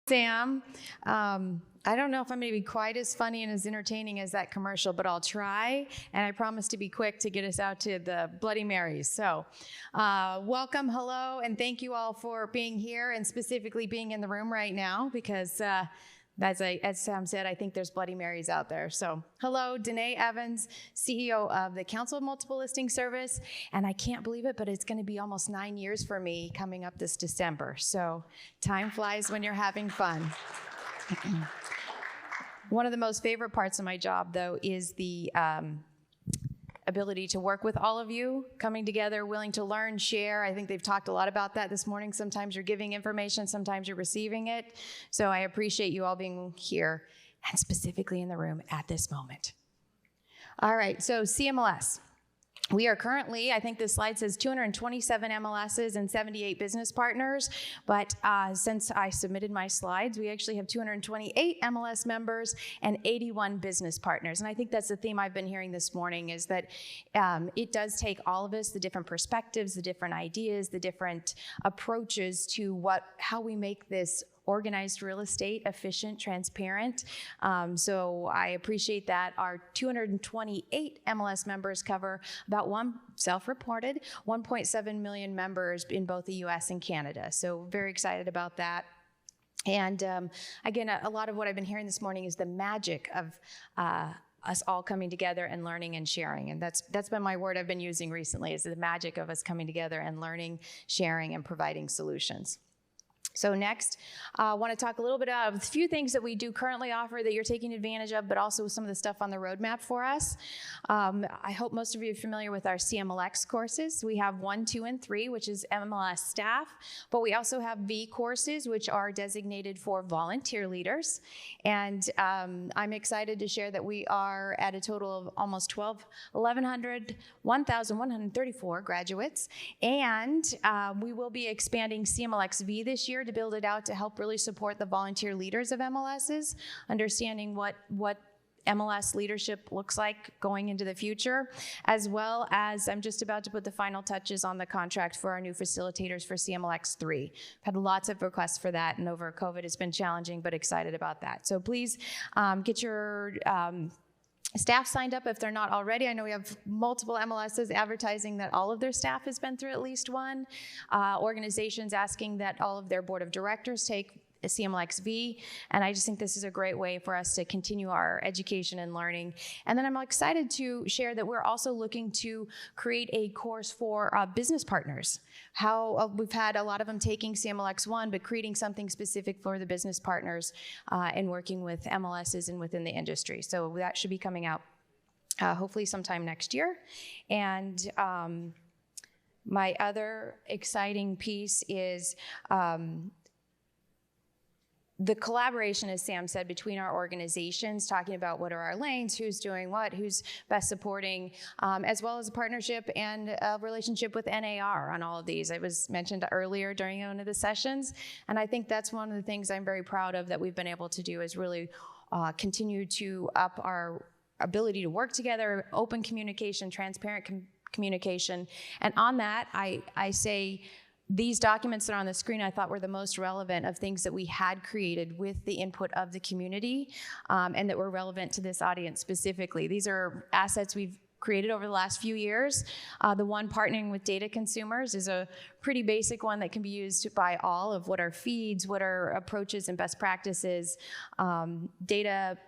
Sam. I don't know if I'm going to be quite as funny and as entertaining as that commercial, but I'll try, and I promise to be quick to get us out to the Bloody Marys. So welcome, hello, and thank you all for being here and specifically being in the room right now because as Sam said, I think there's Bloody Marys out there. So hello, Denee Evans, CEO of the Council of Multiple Listing Service, and I can't believe it, but it's going to be almost 9 years for me coming up this December. So time flies when you're having fun. One of the most favorite parts of my job, though, is the ability to work with all of you, coming together, willing to learn, share. I think they've talked a lot about that this morning. Sometimes you're giving information, sometimes you're receiving it. So I appreciate you all being here and specifically in the room at this moment. All right, so CMLS. We are currently, I think this slide says 227 MLSs and 78 business partners, but since I submitted my slides, we actually have 228 MLS members and 81 business partners. And I think that's the theme I've been hearing this morning is that it does take all of us, the different perspectives, the different ideas, the different approaches to how we make this organized real estate efficient, transparent. So I appreciate that. Our 228 MLS members cover about self-reported 1.7 million members in both the US and Canada. So very excited about that. And again, a lot of what I've been hearing this morning is the magic of us all coming together and learning and sharing. And that's been my word I've been using recently, is the magic of us coming together and learning, sharing, and providing solutions. So next, I want to talk a little bit about a few things that we do currently offer that you're taking advantage of, but also some of the stuff on the roadmap for us. I hope most of you are familiar with our CMLX courses. We have 1, 2, and 3, which is MLS staff, but we also have V courses, which are designated for volunteer leaders. And I'm excited to share that we are at a total of almost 1,134 graduates. And we will be expanding CMLX V this year to build it out to help really support the volunteer leaders of MLSs, understanding what MLS leadership looks like going into the future, as well as I'm just about to put the final touches on the contract for our new facilitators for CMLX 3. I've had lots of requests for that, and over COVID it's been challenging, but excited about that. So please get your staff signed up if they're not already. I know we have multiple MLSs advertising that all of their staff has been through at least one. Organizations asking that all of their board of directors take a CMLX V, and I just think this is a great way for us to continue our education and learning. And then I'm excited to share that we're also looking to create a course for business partners. We've had a lot of them taking CMLX 1, but creating something specific for the business partners and working with MLSs and within the industry. So that should be coming out hopefully sometime next year. And my other exciting piece is the collaboration, as Sam said, between our organizations, talking about what are our lanes, who's doing what, who's best supporting, as well as a partnership and a relationship with NAR on all of these. It was mentioned earlier during one of the sessions, and I think that's one of the things I'm very proud of that we've been able to do is really continue to up our ability to work together, open communication, transparent communication. And on that, I say, these documents that are on the screen I thought were the most relevant of things that we had created with the input of the community and that were relevant to this audience specifically. These are assets we've created over the last few years. The one partnering with data consumers is a pretty basic one that can be used by all of what are feeds, what are approaches and best practices. MLS Data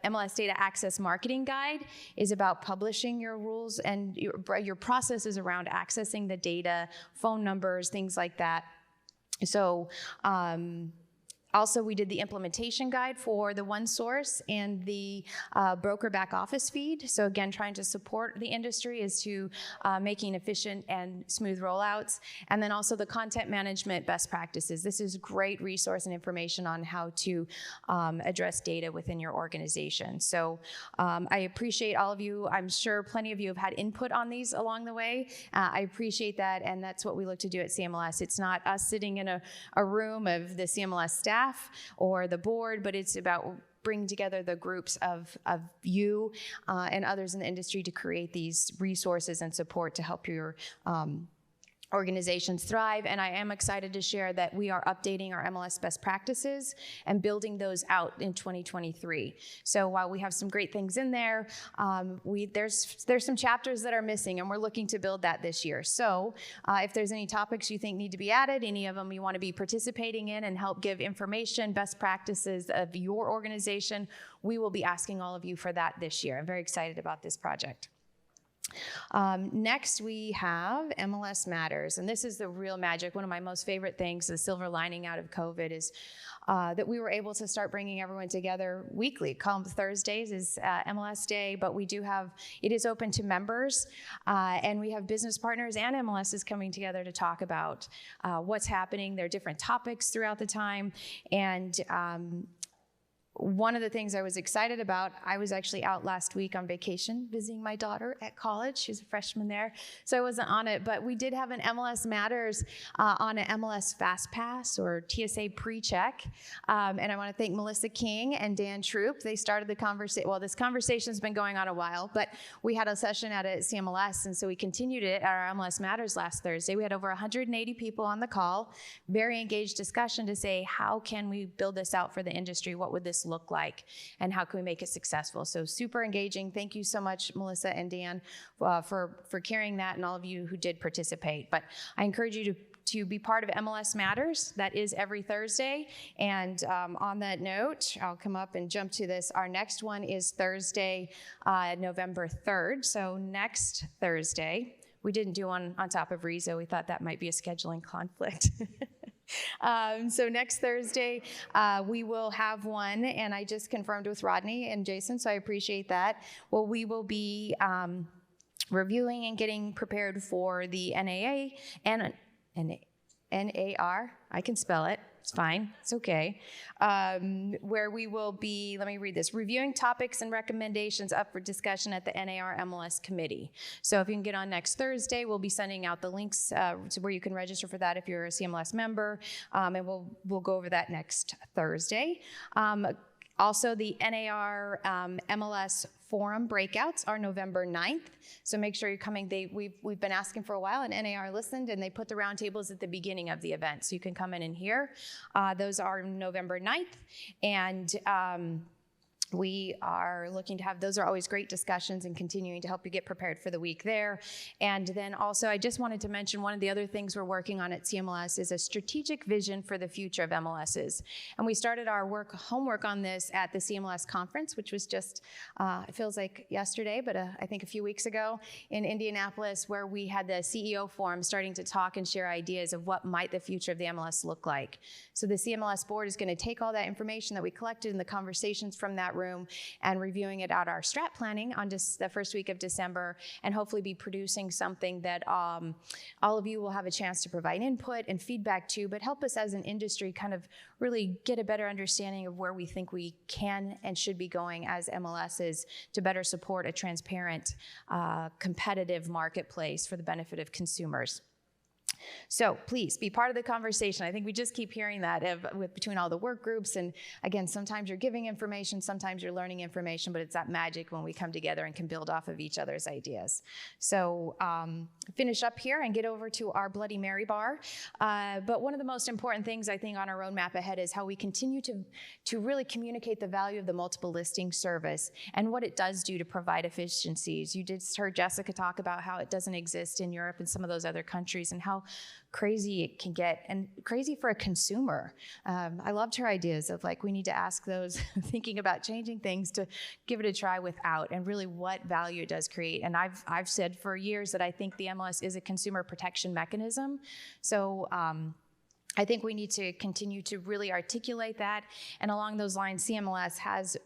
Access Marketing Guide is about publishing your rules and your processes around accessing the data, phone numbers, things like that. So also, we did the implementation guide for the OneSource and the broker back office feed. So again, trying to support the industry as to making efficient and smooth rollouts. And then also the content management best practices. This is great resource and information on how to address data within your organization. So I appreciate all of you. I'm sure plenty of you have had input on these along the way. I appreciate that, and that's what we look to do at CMLS. It's not us sitting in a room of the CMLS staff or the board, but it's about bringing together the groups of you and others in the industry to create these resources and support to help your organizations thrive, and I am excited to share that we are updating our MLS best practices and building those out in 2023. So while we have some great things in there, there's some chapters that are missing, and we're looking to build that this year. So if there's any topics you think need to be added, any of them you want to be participating in and help give information, best practices of your organization, we will be asking all of you for that this year. I'm very excited about this project. Next, we have MLS Matters, and this is the real magic. One of my most favorite things, the silver lining out of COVID, is that we were able to start bringing everyone together weekly. Thursdays is MLS Day, but it is open to members, and we have business partners and MLSs coming together to talk about what's happening. There are different topics throughout the time, and one of the things I was excited about, I was actually out last week on vacation visiting my daughter at college. She's a freshman there, so I wasn't on it, but we did have an MLS Matters on an MLS Fast Pass or TSA pre-check, and I want to thank Melissa King and Dan Troop. They started the conversation. Well, this conversation's been going on a while, but we had a session at CMLS, and so we continued it at our MLS Matters last Thursday. We had over 180 people on the call, very engaged discussion to say, how can we build this out for the industry? What would this look like, and how can we make it successful? So super engaging. Thank you so much, Melissa and Dan, for carrying that, and all of you who did participate. But I encourage you to be part of MLS Matters. That is every Thursday. And on that note, I'll come up and jump to this. Our next one is Thursday, November 3rd. So next Thursday, we didn't do one on top of RESO. We thought that might be a scheduling conflict. So next Thursday, we will have one, and I just confirmed with Rodney and Jason, so I appreciate that. Well, we will be reviewing and getting prepared for the NAA and NAR. I can spell it. It's fine. It's okay. Where we will be, let me read this, reviewing topics and recommendations up for discussion at the NAR MLS committee. So if you can get on next Thursday, we'll be sending out the links to where you can register for that if you're a CMLS member, and we'll go over that next Thursday. Also, the NAR MLS forum breakouts are November 9th, so make sure you're coming. We've been asking for a while, and NAR listened, and they put the roundtables at the beginning of the event, so you can come in and hear. Those are November 9th, and we are looking to have, those are always great discussions and continuing to help you get prepared for the week there. And then also, I just wanted to mention one of the other things we're working on at CMLS is a strategic vision for the future of MLSs. And we started our homework on this at the CMLS conference, which was just, it feels like yesterday, but I think a few weeks ago in Indianapolis, where we had the CEO forum starting to talk and share ideas of what might the future of the MLS look like. So the CMLS board is going to take all that information that we collected in the conversations from that room and reviewing it at our strat planning on just the first week of December, and hopefully be producing something that all of you will have a chance to provide input and feedback to, but help us as an industry kind of really get a better understanding of where we think we can and should be going as MLSs to better support a transparent, competitive marketplace for the benefit of consumers. So please be part of the conversation. I think we just keep hearing that between all the work groups. And again, sometimes you're giving information, sometimes you're learning information, but it's that magic when we come together and can build off of each other's ideas. So finish up here and get over to our Bloody Mary bar. But one of the most important things I think on our roadmap ahead is how we continue to really communicate the value of the multiple listing service and what it does do to provide efficiencies. You just heard Jessica talk about how it doesn't exist in Europe and some of those other countries, and how crazy it can get, and crazy for a consumer. I loved her ideas of like, we need to ask those thinking about changing things to give it a try without, and really what value it does create. And I've said for years that I think the MLS is a consumer protection mechanism. So I think we need to continue to really articulate that. And along those lines, CMLS has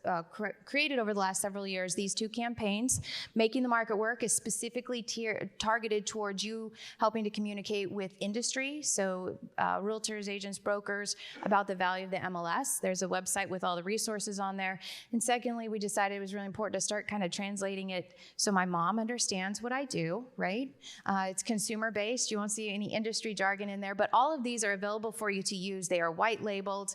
created over the last several years these two campaigns. Making the Market Work is specifically targeted towards you helping to communicate with industry, so realtors, agents, brokers, about the value of the MLS. There's a website with all the resources on there. And secondly, we decided it was really important to start kind of translating it so my mom understands what I do, right? It's consumer-based. You won't see any industry jargon in there, but all of these are available available for you to use. They are white labeled.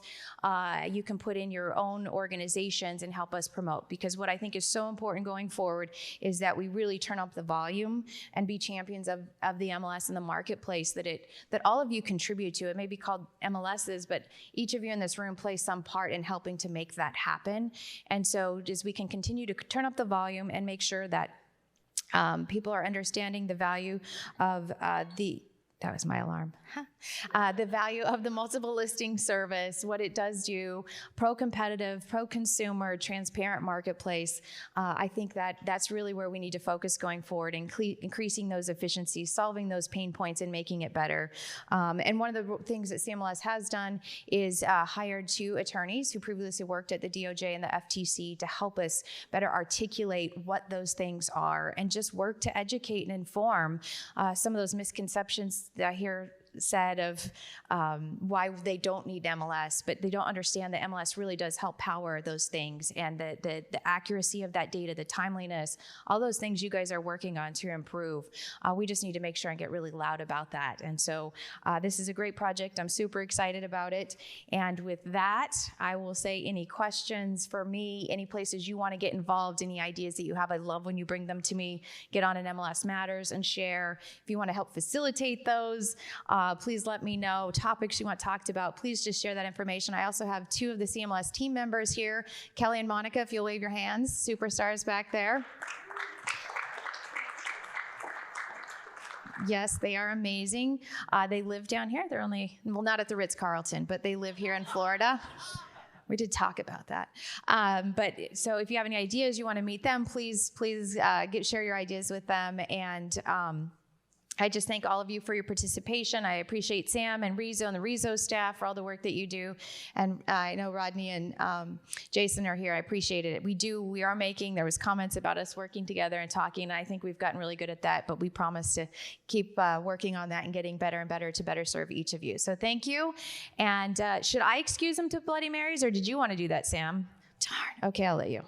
You can put in your own organizations and help us promote, because what I think is so important going forward is that we really turn up the volume and be champions of the MLS in the marketplace, that all of you contribute to. It may be called MLSs, but each of you in this room plays some part in helping to make that happen. And so as we can continue to turn up the volume and make sure that people are understanding the value of that was my alarm. The value of the multiple listing service, what it does do, pro-competitive, pro-consumer, transparent marketplace. I think that's really where we need to focus going forward, increasing those efficiencies, solving those pain points, and making it better. And one of the things that CMLS has done is hired 2 attorneys who previously worked at the DOJ and the FTC to help us better articulate what those things are and just work to educate and inform some of those misconceptions that I hear said of why they don't need MLS, but they don't understand that MLS really does help power those things, and the accuracy of that data, the timeliness, all those things you guys are working on to improve. We just need to make sure and get really loud about that. And so this is a great project. I'm super excited about it. And with that, I will say, any questions for me, any places you want to get involved, any ideas that you have, I love when you bring them to me. Get on an MLS Matters and share. If you want to help facilitate those, please let me know. Topics you want talked about, please just share that information. I also have 2 of the CMLS team members here, Kelly and Monica, if you'll wave your hands, superstars back there. Yes, they are amazing. They live down here. They're only, well, not at the Ritz-Carlton, but they live here in Florida. We did talk about that. But so if you have any ideas, you want to meet them, please share your ideas with them. And I just thank all of you for your participation. I appreciate Sam and RESO and the RESO staff for all the work that you do. And I know Rodney and Jason are here. I appreciate it. We are making, there was comments about us working together and talking, and I think we've gotten really good at that, but we promise to keep working on that and getting better and better to better serve each of you. So thank you. And should I excuse them to Bloody Marys, or did you want to do that, Sam? Darn. Okay, I'll let you.